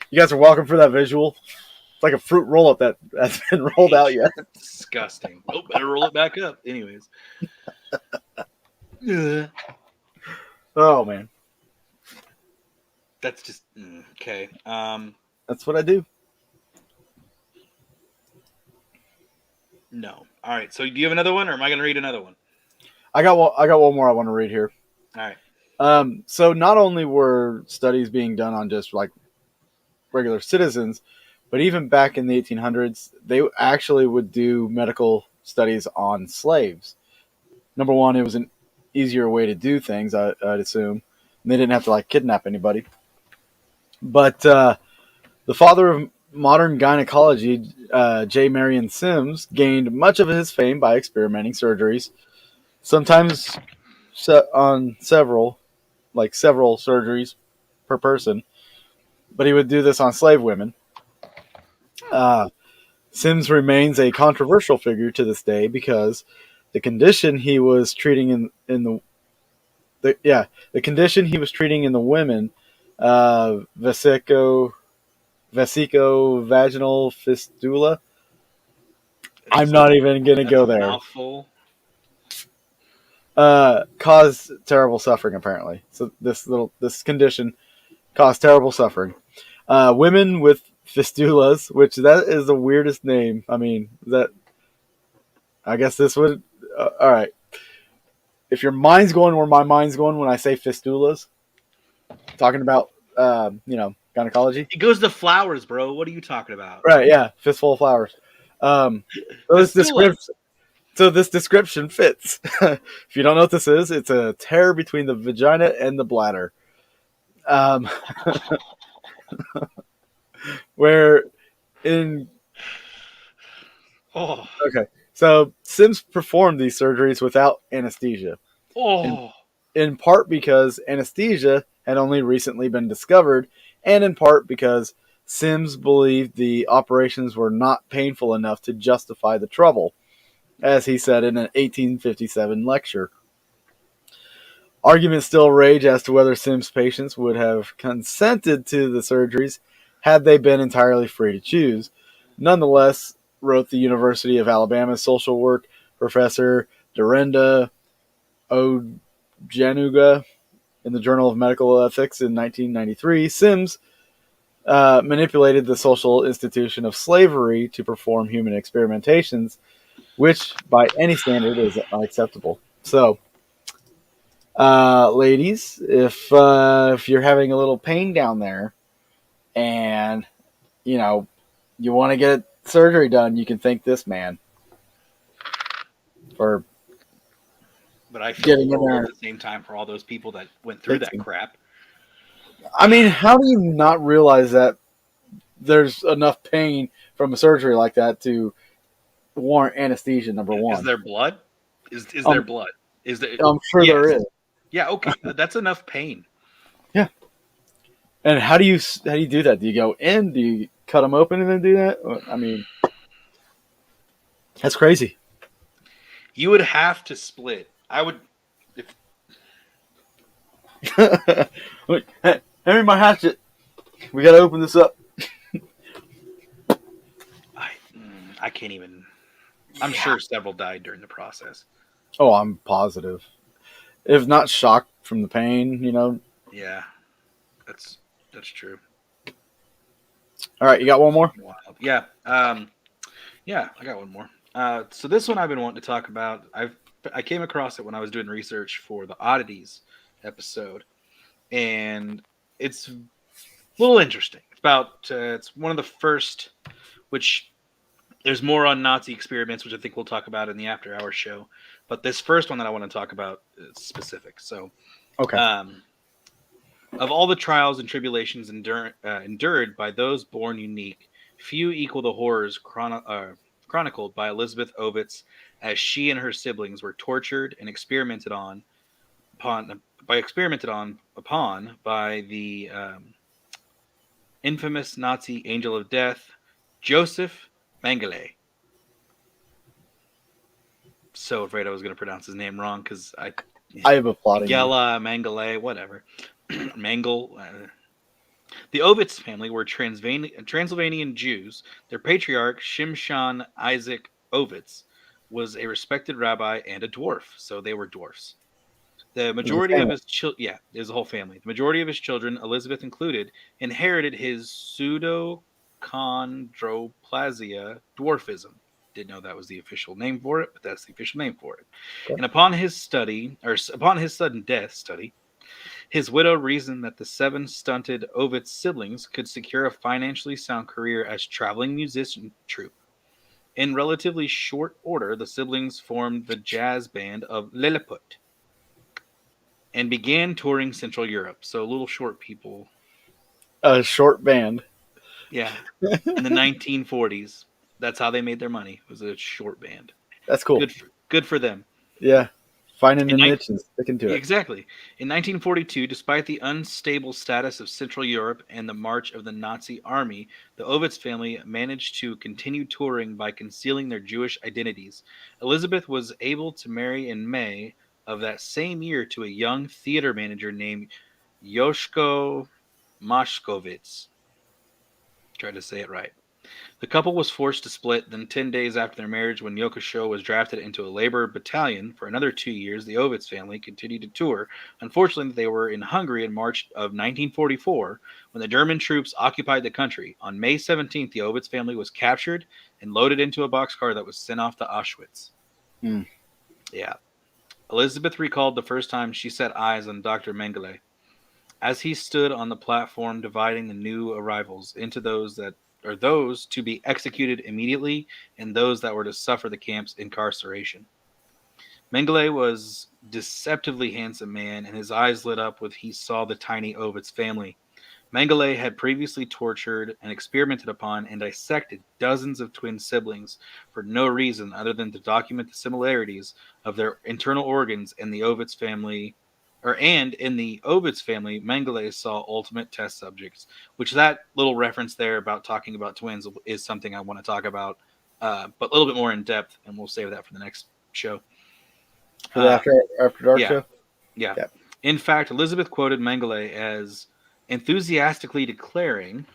You guys are welcome for that visual. It's like a fruit roll up that hasn't been rolled out yet. Disgusting. Oh, better roll it back up. Anyways. Ugh. Oh man, That's just okay. that's what I do. No. All right. So do you have another one, or am I going to read another one? I got one. I got one more I want to read here. All right. So not only were studies being done on just like regular citizens, but even back in the 1800s, they actually would do medical studies on slaves. Number one, it was an easier way to do things, I'd assume. And they didn't have to like kidnap anybody. But the father of modern gynecology, J. Marion Sims, gained much of his fame by experimenting surgeries, sometimes on several surgeries per person. But he would do this on slave women. Uh, Sims remains a controversial figure to this day because the condition he was treating the condition he was treating in the women, vesico-vaginal fistula. I'm not even gonna go a there. mouthful. Caused terrible suffering apparently. So this condition caused terrible suffering. Women with fistulas, which that is the weirdest name. I mean, I guess this would. All right. If your mind's going where my mind's going when I say fistulas, talking about gynecology. It goes to flowers, bro. What are you talking about? Right? Yeah, fistful of flowers. So this description fits. If you don't know what this is, it's a tear between the vagina and the bladder. Where in Oh, okay, so Sims performed these surgeries without anesthesia, oh, in part because anesthesia had only recently been discovered, and in part because Sims believed the operations were not painful enough to justify the trouble, as he said in an 1857 lecture. Arguments still rage as to whether Sims' patients would have consented to the surgeries had they been entirely free to choose. Nonetheless, wrote the University of Alabama social work professor Dorinda Ojanuga in the Journal of Medical Ethics in 1993, Sims manipulated the social institution of slavery to perform human experimentations, which, by any standard, is unacceptable. So, ladies, if you're having a little pain down there, and you know you want to get surgery done, you can thank this man for But I feel getting in horrible there at and the same time for all those people that went through that fixing. crap. I mean, how do you not realize that there's enough pain from a surgery like that to warrant anesthesia? Number Is one, there blood? Is there um, blood? Is there? I'm sure there Yes. is. Yeah. Okay. That's enough pain. Yeah. And how do you do that? Do you go in? Do you cut them open and then do that? I mean, that's crazy. You would have to split. I would. If Look, hey, hand me my hatchet. We gotta open this up. I can't even. I'm sure several died during the process. Oh, I'm positive. If not shocked from the pain, Yeah, that's that's true. All right, you got one more? Wild. Yeah. Yeah, I got one more. So this one I've been wanting to talk about. I came across it when I was doing research for the oddities episode, and it's a little interesting. It's one of the first, which there's more on Nazi experiments, which I think we'll talk about in the after hours show. But this first one that I want to talk about is specific. So, Okay. of all the trials and tribulations endured by those born unique, few equal the horrors chronicled by Elizabeth Ovitz as she and her siblings were tortured and experimented on upon by the infamous Nazi angel of death, Joseph Mengele. So afraid I was going to pronounce his name wrong because I have a plotting. Mengele, whatever. Mengel. The Ovitz family were Transylvanian Jews. Their patriarch, Shimshon Isaac Ovitz, was a respected rabbi and a dwarf, so they were dwarfs. The majority of his children, yeah, there's a whole family. The majority of his children, Elizabeth included, inherited his pseudochondroplasia dwarfism. Didn't know that was the official name for it, but that's the official name for it. Okay. And upon his sudden death, his widow reasoned that the 7 stunted Ovitz siblings could secure a financially sound career as traveling musician troupe. In relatively short order, the siblings formed the jazz band of Lilliput and began touring Central Europe. So little short people. A short band. Yeah. In the 1940s. That's how they made their money. It was a short band. That's cool. Good for them. Yeah. Finding the In niche and sticking to it. Exactly. In 1942, despite the unstable status of Central Europe and the march of the Nazi army, the Ovitz family managed to continue touring by concealing their Jewish identities. Elizabeth was able to marry in May of that same year to a young theater manager named Yoshko Mashkovitz. Tried to say it right. The couple was forced to split. Then, 10 days after their marriage, when Yoko was drafted into a labor battalion for another 2 years, the Ovitz family continued to tour. Unfortunately, they were in Hungary in March of 1944 when the German troops occupied the country. On May 17th, the Ovitz family was captured and loaded into a boxcar that was sent off to Auschwitz. Yeah. Elizabeth recalled the first time she set eyes on Dr. Mengele. As he stood on the platform dividing the new arrivals into those to be executed immediately and those that were to suffer the camp's incarceration. Mengele was a deceptively handsome man, and his eyes lit up when he saw the tiny Ovitz family. Mengele had previously tortured and experimented upon and dissected dozens of twin siblings for no reason other than to document the similarities of their internal organs and the Ovitz family and in the Ovitz family, Mengele saw ultimate test subjects, which that little reference there about talking about twins is something I want to talk about, but a little bit more in depth, and we'll save that for the next show. For the after dark yeah, show? Yeah. In fact, Elizabeth quoted Mengele as enthusiastically declaring,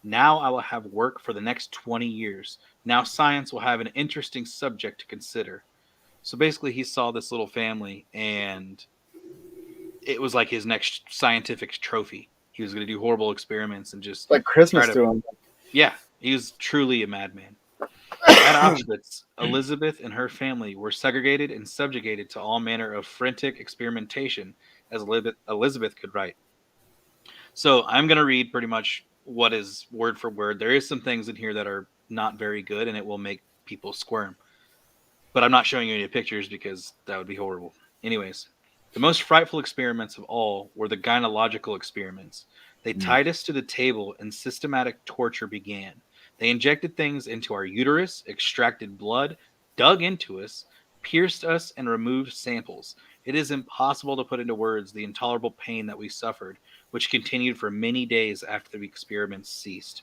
Now I will have work for the next 20 years. Now science will have an interesting subject to consider. So basically, he saw this little family, and it was like his next scientific trophy. He was going to do horrible experiments and just Like try Christmas to. to him. Yeah, he was truly a madman. At Auschwitz, Elizabeth and her family were segregated and subjugated to all manner of frantic experimentation, as Elizabeth could write. So I'm going to read pretty much what is word for word. There is some things in here that are not very good, and it will make people squirm. But I'm not showing you any pictures because that would be horrible. Anyways, the most frightful experiments of all were the gynecological experiments. They Mm. tied us to the table and systematic torture began. They injected things into our uterus, extracted blood, dug into us, pierced us, and removed samples. It is impossible to put into words the intolerable pain that we suffered, which continued for many days after the experiments ceased.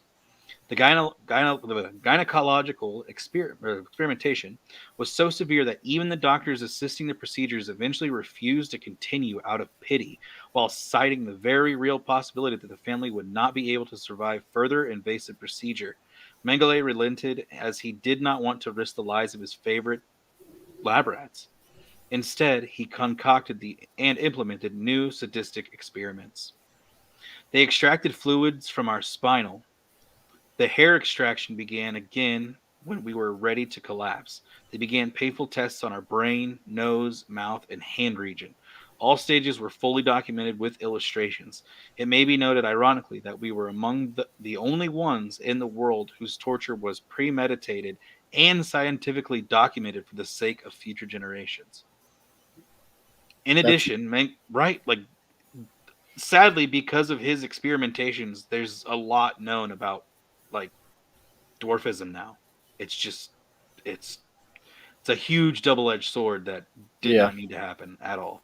The gynecological experimentation was so severe that even the doctors assisting the procedures eventually refused to continue out of pity, while citing the very real possibility that the family would not be able to survive further invasive procedure. Mengele relented as he did not want to risk the lives of his favorite lab rats. Instead, he concocted and implemented new sadistic experiments. They extracted fluids from our spinal, the hair extraction began again when we were ready to collapse. They began painful tests on our brain, nose, mouth, and hand region. All stages were fully documented with illustrations. It may be noted, ironically, that we were among the only ones in the world whose torture was premeditated and scientifically documented for the sake of future generations. In That's addition, right, like sadly, because of his experimentations, there's a lot known about like dwarfism now. It's just it's it's a huge double-edged sword that did yeah, not need to happen at all.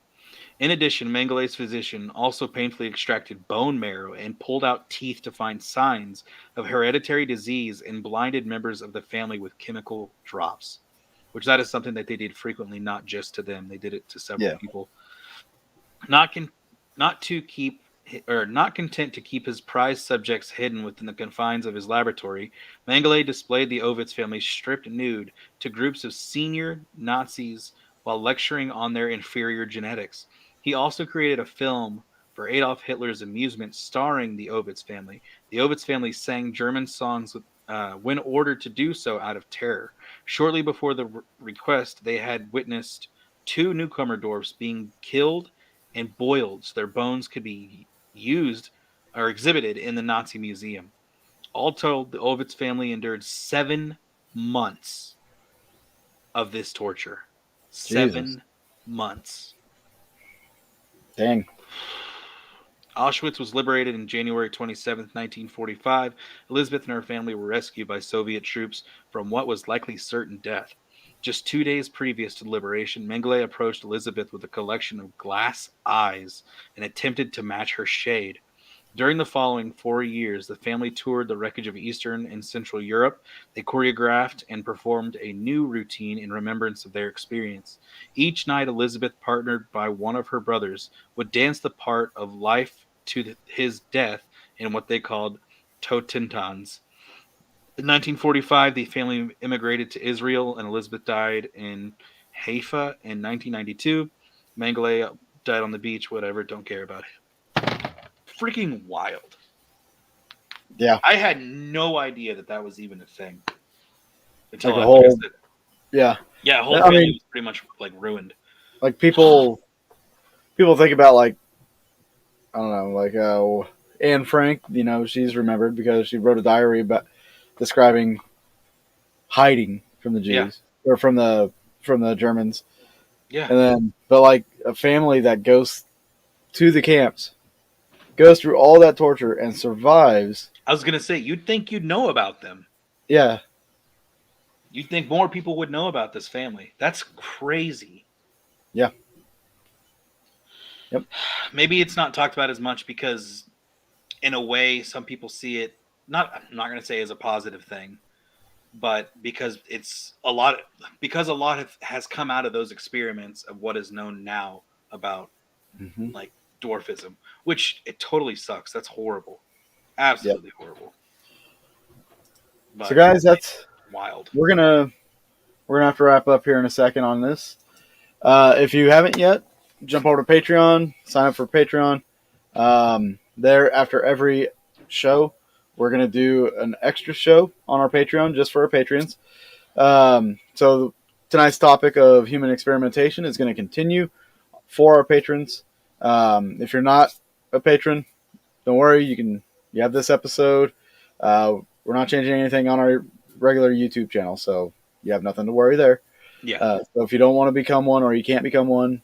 In addition, Mengele's physician also painfully extracted bone marrow and pulled out teeth to find signs of hereditary disease in blinded members of the family with chemical drops, which that is something that they did frequently, not just to them. They did it to several yeah, people. Not con- not to keep or not content to keep his prized subjects hidden within the confines of his laboratory, Mengele displayed the Ovitz family stripped nude to groups of senior Nazis while lecturing on their inferior genetics. He also created a film for Adolf Hitler's amusement starring the Ovitz family. The Ovitz family sang German songs when ordered to do so out of terror. Shortly before the request, they had witnessed two newcomer dwarfs being killed and boiled so their bones could be used or exhibited in the Nazi museum. All told, the Ovitz family endured 7 months of this torture. Jesus, 7 months. dang, Auschwitz was liberated on January 27, 1945. Elizabeth and her family were rescued by Soviet troops from what was likely certain death. Just 2 days previous to the liberation, Mengele approached Elizabeth with a collection of glass eyes and attempted to match her shade. During the following 4 years, the family toured the wreckage of Eastern and Central Europe. They choreographed and performed a new routine in remembrance of their experience. Each night, Elizabeth, partnered by one of her brothers, would dance the part of life to his death in what they called Totentans. In 1945, the family immigrated to Israel, and Elizabeth died in Haifa in 1992. Mengele died on the beach, whatever, don't care about it. Freaking wild. yeah, I had no idea that that was even a thing until, like a like I whole, said, yeah. yeah, whole I family mean, was pretty much like ruined. like people think about like I don't know, like Anne Frank. You know, she's remembered because she wrote a diary about describing hiding from the Yeah, Jews or from the Germans, yeah. and then but like a family that goes to the camps, goes through all that torture and survives. I was gonna say, you'd think you'd know about them. Yeah, You'd think more people would know about this family. That's crazy. yeah, yep, Maybe it's not talked about as much because, in a way, some people see it. Not, I'm not gonna say as a positive thing, but because it's a lot, because a lot has come out of those experiments of what is known now about hmm, like dwarfism, which it totally sucks. That's horrible. yep. Absolutely horrible. So, but guys, that's wild. we're gonna have to wrap up here in a second on this. If you haven't yet, jump over to Patreon, sign up for Patreon. There, after every show, we're gonna do an extra show on our Patreon just for our patrons. So tonight's topic of human experimentation is going to continue for our patrons. If you're not a patron, don't worry. You have this episode. We're not changing anything on our regular YouTube channel, so you have nothing to worry there. Yeah. So if you don't want to become one or you can't become one,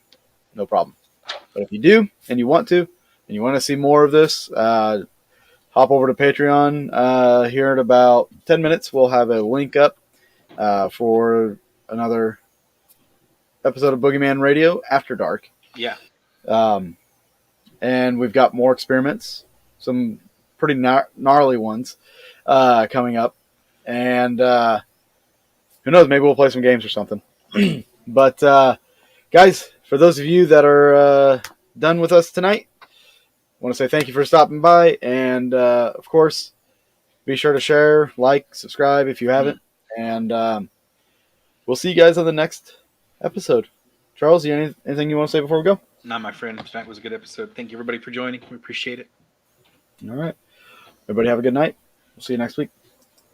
no problem. But if you do and you want to, and you want to see more of this, hop over to Patreon. Here in about 10 minutes, we'll have a link up for another episode of Boogeyman Radio After Dark. Yeah. And we've got more experiments, some pretty gnarly ones coming up. And who knows, maybe we'll play some games or something. But, guys, for those of you that are done with us tonight, I want to say thank you for stopping by. And, of course, be sure to share, like, subscribe if you haven't. And we'll see you guys on the next episode. Charles, anything you want to say before we go? Not my friend. That was a good episode. Thank you, everybody, for joining. We appreciate it. All right. Everybody have a good night. We'll see you next week.